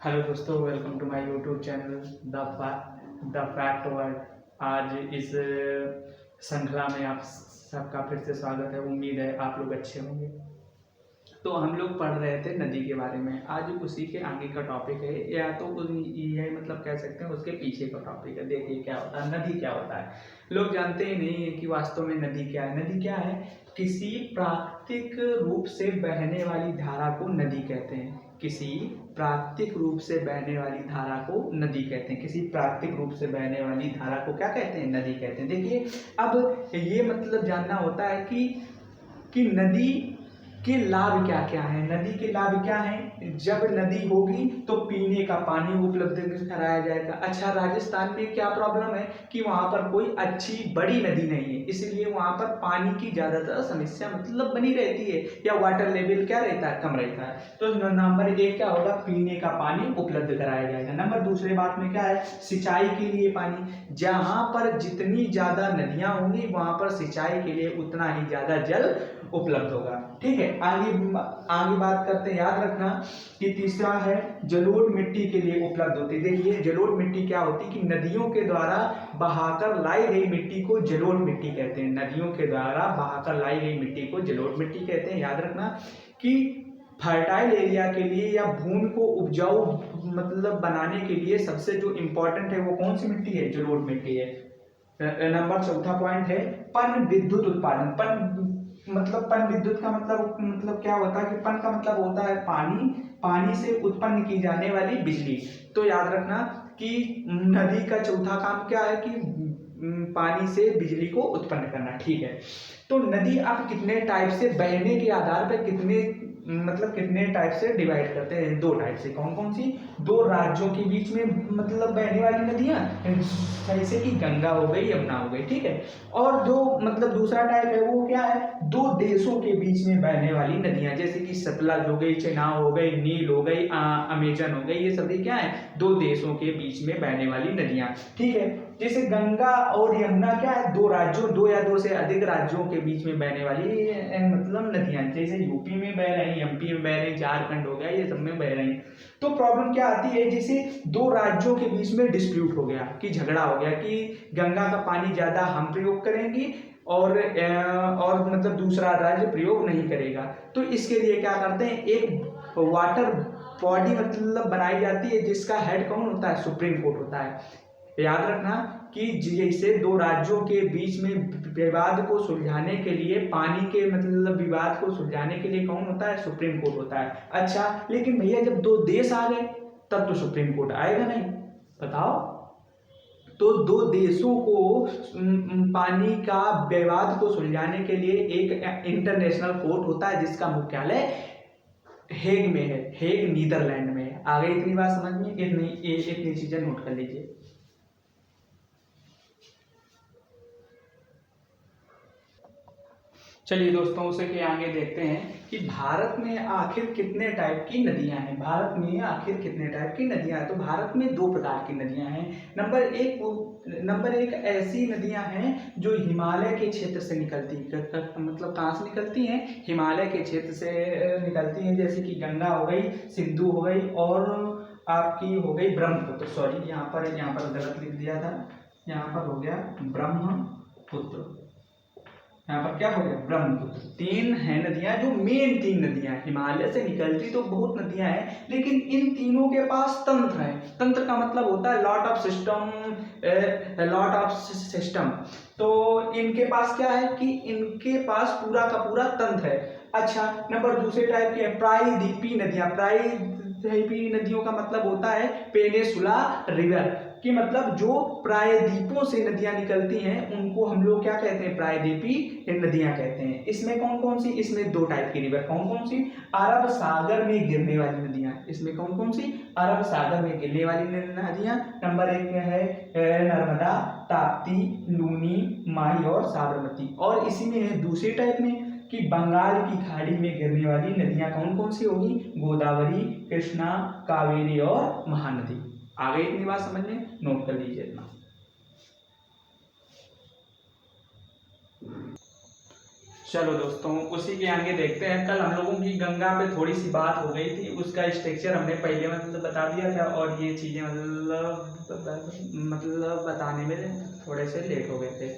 Hello दोस्तों, welcome to my YouTube channel the fact world. आज इस श्रृंखला में आप सबका फिर से स्वागत है। उम्मीद है आप लोग अच्छे होंगे। तो हम लोग पढ़ रहे थे नदी के बारे में। आज उसी के आगे का टॉपिक है, या तो ये मतलब कह सकते हैं उसके पीछे का टॉपिक है। देखिए क्या होता है, नदी क्या होता है। लोग जानते ही नहीं है कि वास्तव में नदी क्या है। नदी क्या है? किसी प्राकृतिक रूप से बहने वाली धारा को नदी कहते हैं। किसी प्राकृतिक रूप से बहने वाली धारा को नदी कहते हैं। किसी प्राकृतिक रूप से बहने वाली धारा को क्या कहते हैं? नदी कहते हैं। देखिए, अब ये मतलब जानना होता है कि नदी के लाभ क्या क्या है। नदी के लाभ क्या है? जब नदी होगी तो पीने का पानी उपलब्ध कराया जाएगा। अच्छा, राजस्थान में क्या प्रॉब्लम है कि वहां पर कोई अच्छी बड़ी नदी नहीं है, इसलिए वहां पर पानी की ज्यादातर समस्या मतलब बनी रहती है, या वाटर लेवल क्या रहता है, कम रहता है। तो नंबर एक क्या होगा? पीने का पानी उपलब्ध कराया जाएगा। नंबर दूसरे बात में क्या है? सिंचाई के लिए पानी। जहां पर जितनी ज्यादा नदियां होंगी वहां पर सिंचाई के लिए उतना ही ज्यादा जल उपलब्ध होगा। ठीक है, आगे बात करते हैं। याद रखना कि तीसरा है जलोढ़ मिट्टी के लिए उपलब्ध होती है। देखिए, जलोढ़ मिट्टी क्या होती है कि नदियों के द्वारा बहाकर लाई गई मिट्टी को जलोढ़ मिट्टी कहते हैं। नदियों के द्वारा बहाकर लाई गई मिट्टी को जलोढ़ मिट्टी कहते हैं। याद रखना कि फर्टाइल एरिया के लिए या भूमि को उपजाऊ मतलब बनाने के लिए सबसे जो इम्पोर्टेंट है वो कौन सी मिट्टी है? जलोढ़ मिट्टी है। नंबर चौथा पॉइंट है पन विद्युत उत्पादन। पन विद्युत का मतलब क्या होता है कि पन का मतलब होता है पानी से उत्पन्न की जाने वाली बिजली। तो याद रखना कि नदी का चौथा काम क्या है कि पानी से बिजली को उत्पन्न करना। ठीक है, तो नदी आप कितने टाइप से बहने के आधार पर कितने टाइप से डिवाइड करते हैं? दो टाइप से। कौन कौन सी? दो राज्यों के बीच में मतलब बहने वाली नदियां, जैसे कि गंगा हो गई, यमुना हो गई। ठीक है, और जो मतलब दूसरा टाइप है वो क्या है? दो देशों के बीच में बहने वाली नदियां, जैसे कि सतलज हो गई, चेनाब हो गई, नील हो गई, अमेजन हो गई। ये सभी क्या है? दो देशों के बीच में बहने वाली नदियां। ठीक है, जैसे गंगा और यमुना क्या है? दो राज्यों, दो या दो से अधिक राज्यों के बीच में बहने वाली मतलब नदियां, जैसे यूपी में बह रही, एमपी में बह रही, झारखंड हो गया, ये सब में बह रही। तो प्रॉब्लम क्या आती है? जैसे दो राज्यों के बीच में डिस्प्यूट हो गया, कि झगड़ा हो गया कि गंगा का पानी ज्यादा हम प्रयोग करेंगे और मतलब दूसरा राज्य प्रयोग नहीं करेगा। तो इसके लिए क्या करते हैं? एक वाटर बॉडी मतलब बनाई जाती है, जिसका हेड कौन होता है? सुप्रीम कोर्ट होता है। याद रखना कि जैसे दो राज्यों के बीच में विवाद को सुलझाने के लिए, पानी के मतलब विवाद को सुलझाने के लिए कौन होता है? सुप्रीम कोर्ट होता है। अच्छा, लेकिन भैया जब दो देश आ गए तब तो सुप्रीम कोर्ट आएगा नहीं, बताओ। तो दो देशों को पानी का विवाद को सुलझाने के लिए एक इंटरनेशनल कोर्ट होता है, जिसका मुख्यालय हेग में है। हेग नीदरलैंड में है। आगे इतनी बात समझ में? इतनी चीजें नोट कर लीजिए। चलिए दोस्तों, उसे के आगे देखते हैं कि भारत में आखिर कितने टाइप की नदियां हैं। भारत में आखिर कितने टाइप की नदियां हैं? तो भारत में दो प्रकार की नदियां हैं। नंबर एक ऐसी नदियां हैं जो हिमालय के क्षेत्र से निकलती मतलब कहाँ से निकलती हैं? हिमालय के क्षेत्र से निकलती हैं, जैसे कि गंगा हो गई, सिंधु हो गई, और आपकी हो गई ब्रह्मपुत्र। सॉरी, यहाँ पर गलत लिख दिया था। यहाँ पर हो गया ब्रह्मपुत्र। यहाँ पर क्या हो गया? ब्रह्मपुत्र। तीन है नदियां, जो मेन तीन नदियां हैं। हिमालय से निकलती तो बहुत नदियां हैं, लेकिन इन तीनों के पास तंत्र है। तंत्र का मतलब होता है लॉट ऑफ सिस्टम। तो इनके पास क्या है कि इनके पास पूरा का पूरा तंत्र है। अच्छा, नंबर दूसरे टाइप की है प्रायद्वीपीय नदियां। प्रायद्वीपीय नदियों का मतलब होता है पेनिसुला रिवर, कि मतलब जो प्रायद्वीपों से नदियां निकलती हैं उनको हम लोग क्या कहते हैं? प्रायद्वीपीय नदियां कहते हैं। इसमें कौन कौन सी? इसमें दो टाइप की रिवर। कौन कौन सी? अरब सागर में गिरने वाली नदियां। इसमें कौन कौन सी? अरब सागर में गिरने वाली नदियां। नंबर एक में है नर्मदा, ताप्ती, लूनी, माही और साबरमती। और इसी में है दूसरी टाइप में कि बंगाल की खाड़ी में गिरने वाली नदियां कौन कौन सी होगी? गोदावरी, कृष्णा, कावेरी और महानदी। आ गई इतनी बात समझ में? नोट कर लीजिए इतना। चलो दोस्तों, उसी के आगे देखते हैं। कल हम लोगों की गंगा पे थोड़ी सी बात हो गई थी, उसका स्ट्रक्चर हमने पहले मतलब बता दिया था, और ये चीज़ें मतलब बताने में थोड़े से लेट हो गए थे।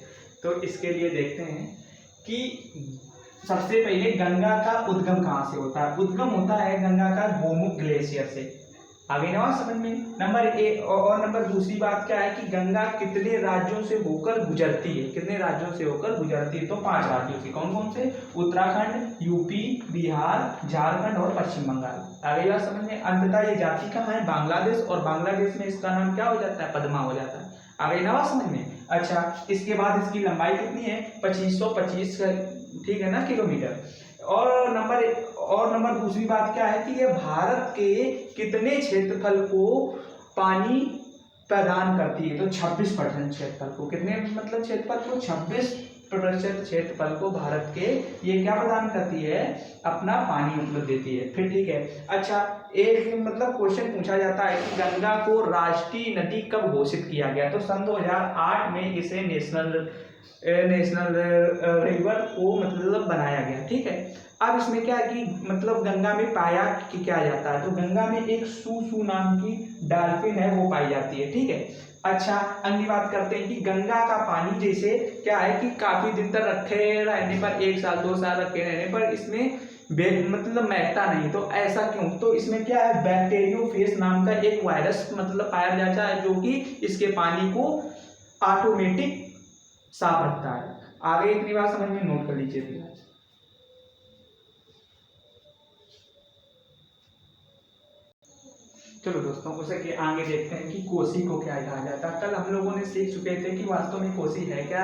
तो इसके लिए देखते हैं कि सबसे पहले गंगा का उद्गम कहाँ से होता है। उद्गम होता है गंगा का गोमुख ग्लेशियर से। आगे ना समझ में। नंबर एक, और नंबर दूसरी बात क्या है कि गंगा कितने राज्यों से होकर गुजरती है, कितने राज्यों से होकर गुजरती है, तो 5 राज्यों से। कौन कौन से? उत्तराखंड, यूपी, बिहार, झारखंड और पश्चिम बंगाल। आगे बात समझ में। अंततः ये जाती कहाँ है? बांग्लादेश, और बांग्लादेश में इसका नाम क्या हो जाता है? पद्मा हो जाता है। आगे ना बात समझ में। अच्छा, इसके बाद इसकी लंबाई कितनी है? 2525, ठीक है ना, किलोमीटर। और नंबर दूसरी बात क्या है कि ये भारत के कितने क्षेत्रफल को पानी प्रदान करती है? तो 26% क्षेत्रफल को। कितने मतलब क्षेत्रफल को? 26% क्षेत्रफल को भारत के ये क्या प्रदान करती है? अपना पानी मतलब देती है। फिर ठीक है। अच्छा, एक मतलब क्वेश्चन पूछा जाता है कि गंगा को राष्ट्रीय नदी कब घोषित किया गया? तो सन 2008 में इसे नेशनल रिवर को मतलब बनाया गया। ठीक है। अब इसमें क्या है कि मतलब गंगा में पाया कि क्या जाता है, तो गंगा में एक सूसू नाम की डॉल्फिन है, वो पाई जाती है। ठीक है। अच्छा, अगली बात करते हैं कि गंगा का पानी जैसे क्या है कि काफी दिन तक रखे रहने पर, 1 साल 2 साल रखे रहने पर इसमें मतलब महकता नहीं। तो ऐसा क्यों? तो इसमें क्या है, बैक्टीरियोफेज नाम का एक वायरस मतलब पाया जाता है, जो कि इसके पानी को ऑटोमेटिक साफ रखता है। आगे इतनी बात समझ में नोट कर लीजिए। चलो दोस्तों, उसे के आगे देखते हैं कि कोसी को क्या कहा जाता है। कल हम लोगों ने सीख चुके थे कि वास्तव में कोसी है क्या,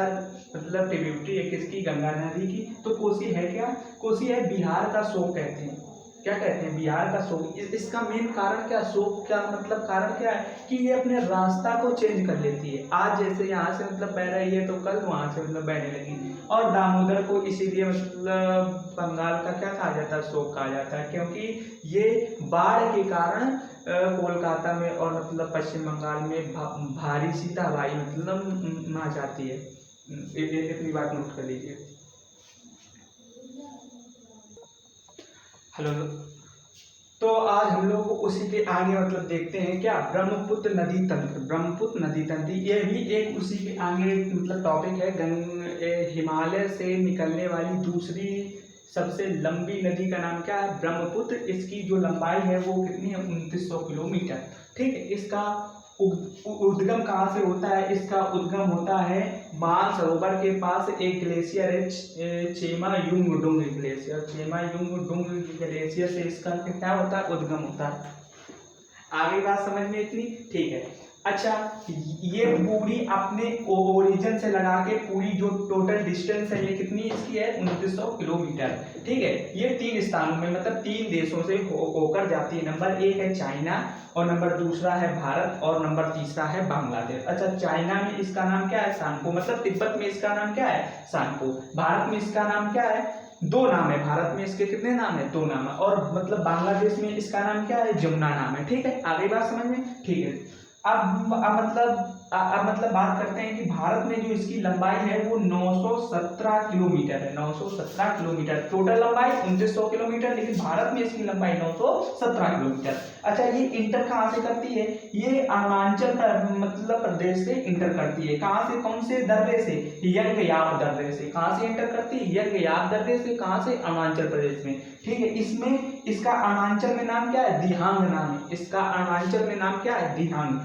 मतलब ट्रिब्यूटरी है किसकी? गंगा नदी की। तो कोसी है क्या? कोसी है बिहार का शोक कहते हैं। क्या कहते हैं? बिहार का शोक। इसका मेन कारण क्या? शोक क्या मतलब कारण क्या है कि ये अपने रास्ता को चेंज कर लेती है। आज जैसे यहाँ से मतलब बह रही है, तो कल वहां से मतलब बहने लगी। और दामोदर को इसीलिए मतलब बंगाल का क्या कहा जाता है? शोक कहा जाता है, क्योंकि ये बाढ़ के कारण कोलकाता में और मतलब पश्चिम बंगाल में भारी सी तबाही मतलब आ जाती है। इतनी बात नोट कर लीजिए। हेलो। तो आज हम लोग उसी के आगे मतलब देखते हैं क्या, ब्रह्मपुत्र नदी तंत्र। ब्रह्मपुत्र नदी तंत्र ये भी एक उसी के आगे मतलब टॉपिक है। हिमालय से निकलने वाली दूसरी सबसे लंबी नदी का नाम क्या है? ब्रह्मपुत्र। इसकी जो लंबाई है वो कितनी है? 2900 किलोमीटर। ठीक है। इसका उद्गम कहाँ से होता है? इसका उद्गम होता है मानसरोवर के पास एक ग्लेशियर है, चेमायुंगडुंग ग्लेशियर। चेमायुंगडुंग ग्लेशियर से इसका क्या होता है? उद्गम होता है। आगे बात समझ में इतनी? ठीक है। अच्छा, ये पूरी अपने ओरिजिन से लगा के पूरी जो टोटल डिस्टेंस है ये कितनी इसकी है? 2900 किलोमीटर। ठीक है। ये 3 स्थानों में मतलब 3 देशों से होकर जाती है। नंबर 1 है चाइना, और नंबर दूसरा है भारत, और नंबर तीसरा है बांग्लादेश। अच्छा, चाइना में इसका नाम क्या है? सांपो। मतलब तिब्बत में इसका नाम क्या है? सांपो। भारत में इसका नाम क्या है? 2 नाम है। भारत में इसके कितने नाम है? 2 नाम है। और मतलब बांग्लादेश में इसका नाम क्या है? जमुना नाम है। ठीक है। आगे बात समझ में? ठीक है। अब मतलब बात करते हैं कि भारत में जो इसकी लंबाई है वो 917 किलोमीटर है। 917 किलोमीटर टोटल लंबाई 2900 किलोमीटर, लेकिन भारत में इसकी लंबाई 917 किलोमीटर। अच्छा, ये इंटर कहाँ से करती है? ये अरुणाचल मतलब प्रदेश से इंटर करती है। कहाँ से? कौन से दर्रे से? यंगयाब दर्रे से। कहाँ से इंटर करती है? यंगयाब दर्रे से। कहाँ से? अरुणाचल प्रदेश में। ठीक है। इसमें इसका अरुणाचल में नाम क्या है? दिहांग नाम है इसका। अरुणाचल में नाम क्या है? दिहांग।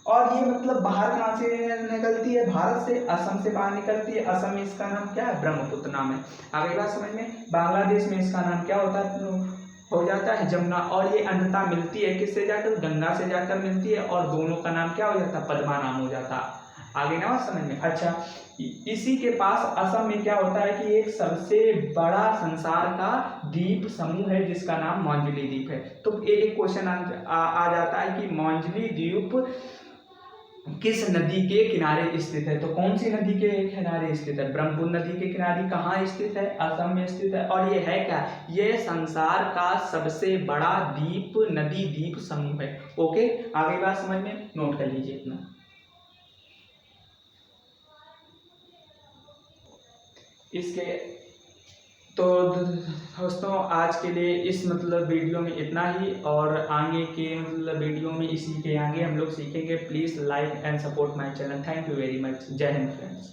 और ये मतलब बाहर कहाँ से निकलती है? भारत से, असम से बाहर निकलती है। असम में इसका नाम क्या है? ब्रह्मपुत्र नाम है। आगे बात समझ में। बांग्लादेश में इसका नाम क्या होता है? हो जाता है जमुना। और ये अंततः मिलती है किससे जाकर? गंगा से जाकर मिलती है, और दोनों का नाम क्या हो जाता है? पद्मा नाम हो जाता है। आगे ना समझ में। अच्छा, इसी के पास असम में क्या होता है कि एक सबसे बड़ा संसार का द्वीप समूह है जिसका नाम मांजुली द्वीप है। तो एक क्वेश्चन आ जाता है कि मांजुली द्वीप किस नदी के किनारे स्थित है? तो कौन सी नदी के किनारे स्थित है? ब्रह्मपुत्र नदी के किनारे। कहाँ स्थित है? असम में स्थित है। और ये है क्या? ये संसार का सबसे बड़ा द्वीप नदी द्वीप समूह है। ओके। आगे बात समझ में नोट कर लीजिए इतना। इसके तो दोस्तों आज के लिए इस मतलब वीडियो में इतना ही, और आगे के मतलब वीडियो में इसी के आगे हम लोग सीखेंगे। Please like and support my channel. Thank you very much. जय हिंद फ्रेंड्स।